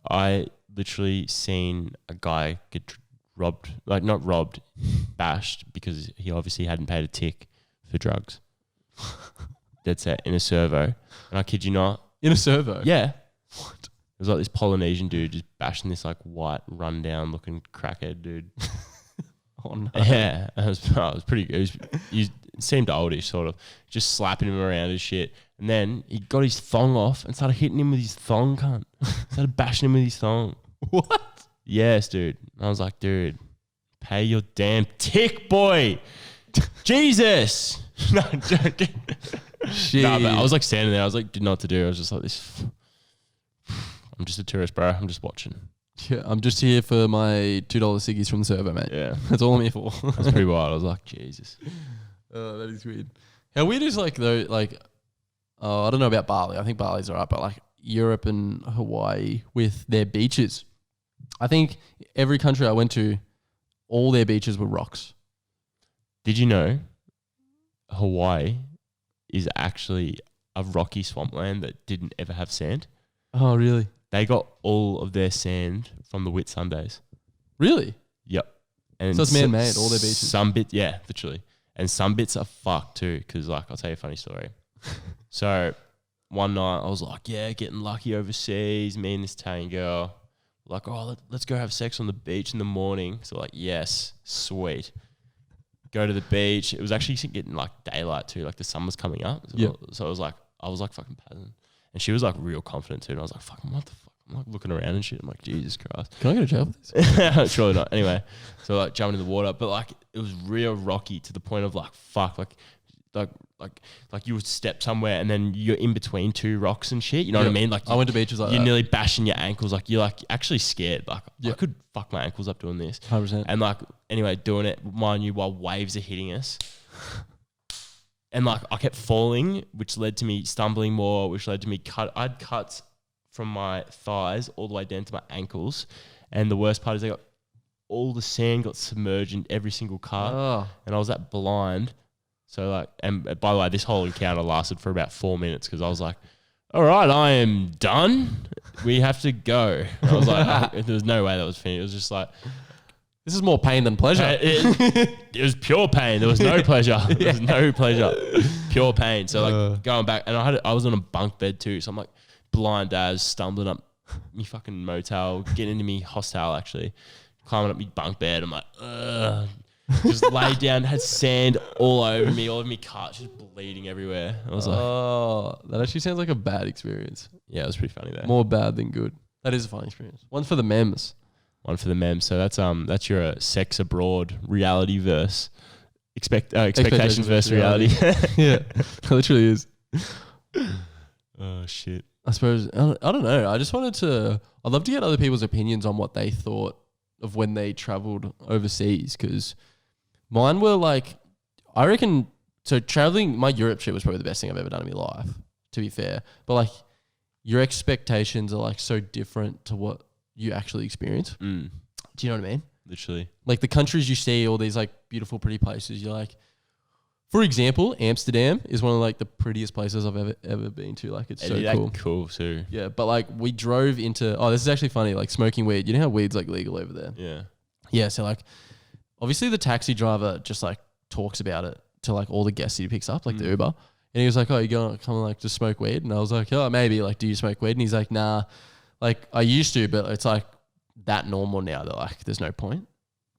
I literally seen a guy get robbed, like not robbed, bashed because he obviously hadn't paid a tick for drugs. Dead set in a servo. And I kid you not. In a servo? Yeah. What? It was like this Polynesian dude just bashing this like white rundown looking crackhead dude. Oh no. Yeah. It was pretty good. He seemed oldish sort of. Just slapping him around and shit. And then he got his thong off and started hitting him with his thong, cunt. Started bashing him with his thong. What? Yes, dude. I was like, dude, pay your damn tick, boy. Jesus. No, I'm joking. Shit. Nah, but I was like standing there. I was like, didn't know what to do. I was just like this. I'm just a tourist, bro. I'm just watching. Yeah, I'm just here for my $2 ciggies from the servo, mate. Yeah. That's all I'm here for. That's pretty wild. I was like, Jesus. Oh, that is weird. How weird is like though, like, I don't know about Bali. I think Bali's alright, but like Europe and Hawaii with their beaches. I think every country I went to, all their beaches were rocks. Did you know Hawaii is actually a rocky swampland that didn't ever have sand? Oh, really? They got all of their sand from the Whitsundays. Really? Yep. And So it's man-made, all their beaches? Some bits, yeah, literally. And some bits are fucked too, because like, I'll tell you a funny story. So one night I was like, yeah, getting lucky overseas, me and this Italian girl. Like, oh, let's go have sex on the beach in the morning. So like, yes, sweet. Go to the beach. It was actually getting like daylight too, like the sun was coming up. So I was like fucking paddling. And she was like real confident too. And I was like, fuck, what the fuck? I'm like looking around and shit. I'm like, Jesus Christ. Can I go to jail for this? Surely not. Anyway, so like jumping in the water, but like it was real rocky to the point of like, fuck, like you would step somewhere and then you're in between two rocks and shit. You know what I mean? Like I went to beaches like you're that. nearly bashing your ankles. Like you're like actually scared. Like I could fuck my ankles up doing this. 100%. And like anyway, doing it, mind you, while waves are hitting us. And like I kept falling, which led to me stumbling more, which led to me I had cuts from my thighs all the way down to my ankles. And the worst part is all the sand got submerged in every single cut. Oh. And I was that blind. So like, and by the way, this whole encounter lasted for about 4 minutes because I was like, all right, I am done. We have to go. And I was like, there was no way that was finished. It was just like, this is more pain than pleasure. It was pure pain. There was no pleasure. There was no pleasure. Pure pain. So like going back, and I was on a bunk bed too. So I'm like blind as stumbling up me fucking motel, getting into me hostel actually, climbing up me bunk bed. I'm like, ugh. Just laid down, had sand all over me, all of me cuts, just bleeding everywhere. I was like, oh, that actually sounds like a bad experience. yeah, it was pretty funny there. More bad than good. That is a fun experience. One for the memes. One for the mem. So that's your sex abroad reality verse. Expectations versus reality. Yeah, it literally is. Oh shit. I suppose, I don't know. I'd love to get other people's opinions on what they thought of when they traveled overseas, because mine were like, I reckon, so traveling, my Europe trip was probably the best thing I've ever done in my life, to be fair. But like, your expectations are like so different to what you actually experience. Mm. Do you know what I mean? Literally. Like the countries you see, all these like beautiful, pretty places, you're like, for example, Amsterdam is one of like the prettiest places I've ever been to. Like it's so cool. Cool too. Yeah, but like we drove into, this is actually funny, like smoking weed. You know how weed's like legal over there? Yeah. Yeah, so like obviously the taxi driver just like talks about it to like all the guests he picks up, like the Uber. And he was like, oh, you gonna come and like just smoke weed? And I was like, oh, maybe, like, do you smoke weed? And he's like, nah, like I used to, but it's like that normal now that like there's no point.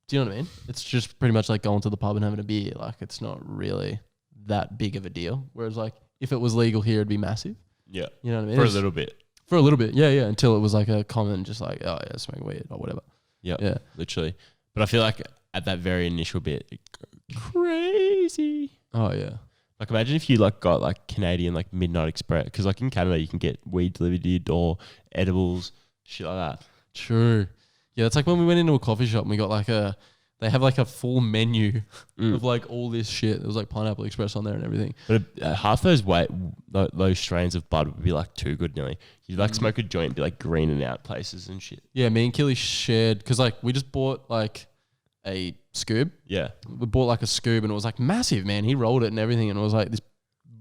Do you know what I mean? It's just pretty much like going to the pub and having a beer. Like it's not really that big of a deal. Whereas like if it was legal here, it'd be massive. Yeah. You know what I mean? For a little bit. For a little bit. Yeah, yeah. Until it was like a common, just like, oh yeah, smoking weed or whatever. Yep. Yeah. Literally. But I feel like at that very initial bit, crazy. Oh yeah. Like imagine if you like got like Canadian like Midnight Express, because like in Canada you can get weed delivered to your door, edibles, shit like that. True. Yeah, that's like when we went into a coffee shop and we got like they have like a full menu of like all this shit. There was like Pineapple Express on there and everything. But half those those strains of bud would be like too good nearly. You'd like smoke a joint and be like greening out places and shit. Yeah, me and Killy shared, because like we just bought like a Scoob. Yeah. We bought like a Scoob and it was like massive, man. He rolled it and everything and it was like this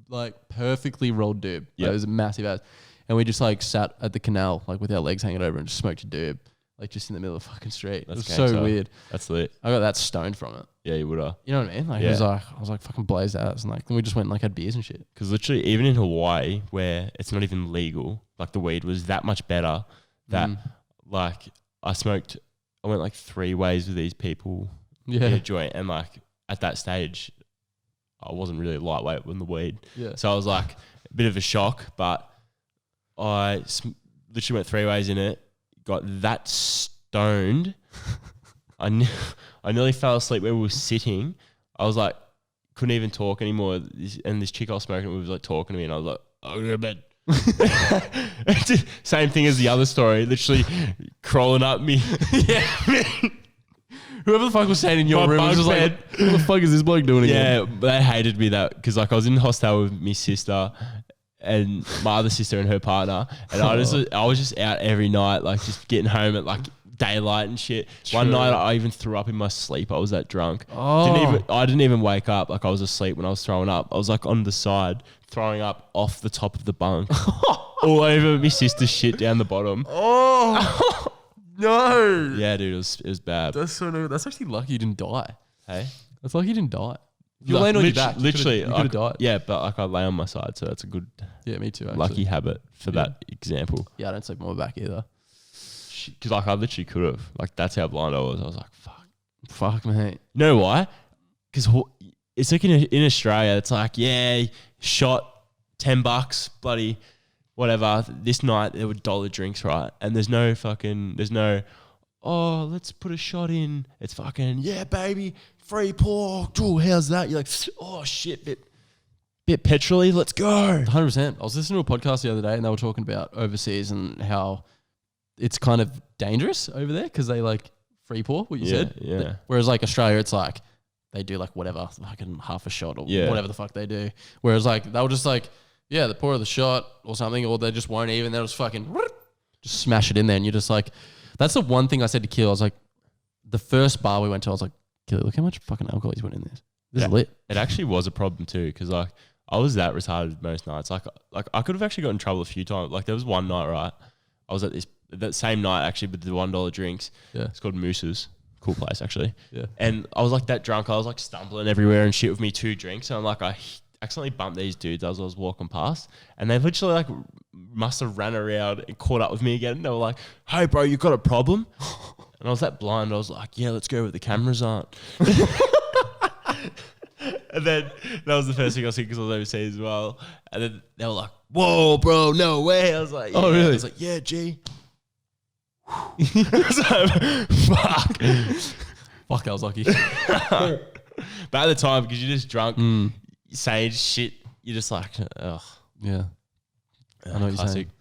like perfectly rolled doob. Yeah. It was a massive ass. And we just like sat at the canal like with our legs hanging over and just smoked a doob. Like just in the middle of the fucking street. That's it was so weird. That's lit. I got that stoned from it. Yeah, you would have. You know what I mean? Like Yeah. I was like fucking blazed out. And like then we just went and like had beers and shit. Because literally, even in Hawaii, where it's not even legal, like the weed was that much better that like I went like 3 ways with these people in a joint. And like at that stage, I wasn't really lightweight with the weed. Yeah. So I was like a bit of a shock, but I literally went 3 ways in it, got that stoned. I nearly fell asleep where we were sitting. I was like, couldn't even talk anymore. And this chick I was smoking with was like talking to me, and I was like, I'll go to bed. Same thing as the other story, literally crawling up me. Yeah. Whoever the fuck was staying in your room was just like, what the fuck is this bloke doing again? Yeah, they hated me that because like I was in the hostel with my sister and my other sister and her partner, and I was just out every night, like just getting home at like daylight and shit. True. One night I even threw up in my sleep. I was that drunk. Oh. I didn't even wake up. Like I was asleep when I was throwing up. I was like on the side throwing up off the top of the bunk, all over my sister's shit down the bottom. Oh. No. Yeah, dude, it was bad. That's actually lucky you didn't die. Hey, that's lucky you didn't die. If you're laying on your back, literally, you could have died. Yeah, but like I lay on my side, so that's a good, me too. Actually. lucky habit for that example. Yeah, I don't sleep on my back either. Because like I literally could have. Like that's how blind I was. I was like, fuck, mate. You know why? Because it's like in Australia, it's like, yeah, shot $10, bloody whatever. This night there were dollar drinks, right? And there's no, oh, let's put a shot in. It's fucking, yeah, baby, free pork. Ooh, how's that? You're like, oh shit, bit petrol-y, let's go. 100%. I was listening to a podcast the other day and they were talking about overseas and how it's kind of dangerous over there because they like free pour, what you said. Yeah. Whereas like Australia, it's like they do like whatever, fucking half a shot or whatever the fuck they do. Whereas like they'll just like, yeah, the pour of the shot or something, or they just won't even. They'll just fucking just smash it in there, and you're just like, that's the one thing I said to Kill. I was like, the first bar we went to, I was like, Kill, look how much fucking alcohol he's put in this. This is lit. It actually was a problem too, because like I was that retarded most nights. Like I could have actually got in trouble a few times. Like there was one night, right? I was at that same night actually with the $1 drinks. Yeah. It's called Moose's. Cool place actually. Yeah. And I was like that drunk. I was like stumbling everywhere and shit with me 2 drinks. And I'm like, I accidentally bumped these dudes as I was walking past, and they literally like must have ran around and caught up with me again. And they were like, "Hey, bro, you got a problem?" And I was that blind. I was like, "Yeah, let's go where the cameras aren't." And then that was the first thing I was thinking because I was overseas as well. And then they were like, "Whoa, bro, no way!" I was like, "Oh, really?" I was like, "Yeah, G." So, fuck. Fuck, I was lucky. But at the time, because you're just drunk, saying shit, you're just like, ugh. Yeah. I know what you're Classic. saying.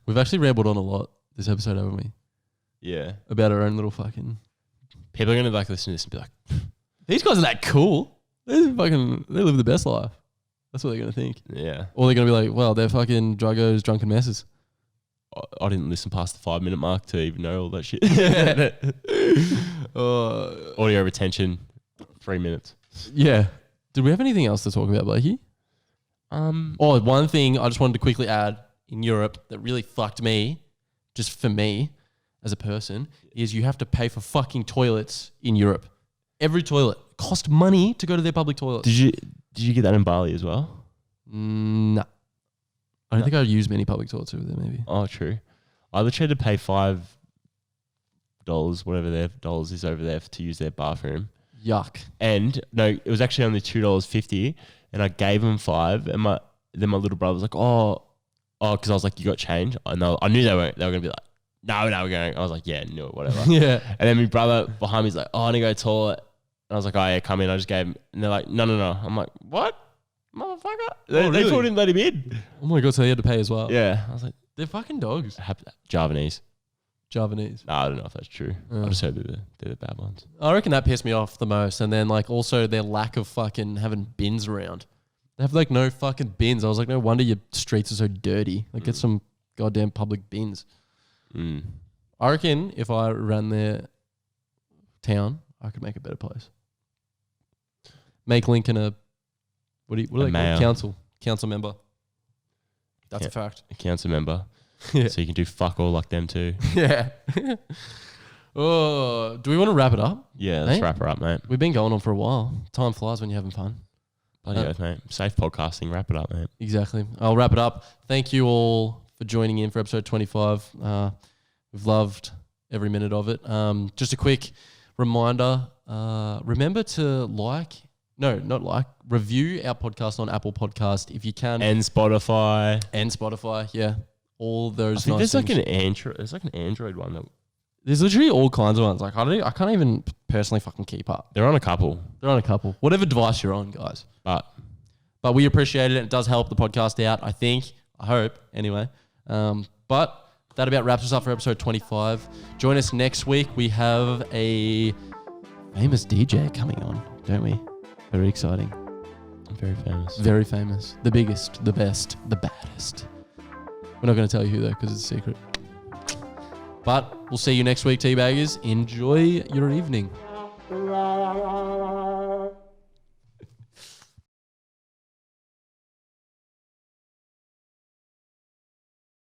We've actually rambled on a lot this episode, haven't we? Yeah. About our own little fucking... People are going to like listen to this and be like, These guys are that cool. They live the best life. That's what they're going to think. yeah. Or they're going to be like, well, they're fucking druggos, drunken messes. I didn't listen past the 5-minute mark to even know all that shit. Audio retention, 3 minutes. Yeah. Did we have anything else to talk about, Blakey? Oh, one thing I just wanted to quickly add in Europe that really fucked me, just for me as a person, is you have to pay for fucking toilets in Europe. Every toilet cost money to go to their public toilets. Did you get that in Bali as well? No. I don't think I'd use many public toilets over there, maybe. Oh, true. I literally had to pay $5, whatever their dollars is over there, to use their bathroom. Yuck. And no, it was actually only $2.50, and I gave them $5, and then my little brother was like, oh, because I was like, you got change? And I knew they were going to be like, no, we're going. I was like, yeah, knew it, whatever. Yeah. And then my brother behind me is like, oh, I need to go to the toilet. And I was like, oh, yeah, come in. I just gave him, and they're like, no. I'm like, what? Motherfucker. They really? thought didn't let him in. Oh my God, so he had to pay as well. Yeah. I was like, They're fucking dogs. Javanese. Javanese. No, I don't know if that's true. I just heard they're the bad ones. I reckon that pissed me off the most. And then like also their lack of fucking having bins around. They have like no fucking bins. I was like, no wonder your streets are so dirty. Like get some goddamn public bins. I reckon if I ran their town, I could make a better place. Make Lincoln what are they called? Council member. That's a fact. A council member. Yeah. So you can do fuck all like them too. Yeah. Oh, do we want to wrap it up? Yeah, let's Mate? wrap her up, mate. We've been going on for a while. Time flies when you're having fun. Bloody oath, mate. Safe podcasting. Wrap it up, mate. Exactly. I'll wrap it up. Thank you all for joining in for episode 25. We've loved every minute of it. Just a quick reminder, remember to review our podcast on Apple Podcast if you can. And Spotify. Yeah. All those I think nice there's things. there's like an Android one. There's literally all kinds of ones. Like I can't even personally fucking keep up. They're on a couple. Whatever device you're on, guys. But we appreciate it. It does help the podcast out, I think. I hope, anyway. But that about wraps us up for episode 25. Join us next week. We have a famous DJ coming on, don't we? Very exciting. Very famous. Very famous. The biggest, the best, the baddest. We're not going to tell you who, though, because it's a secret. But we'll see you next week, Teabaggers. Enjoy your evening.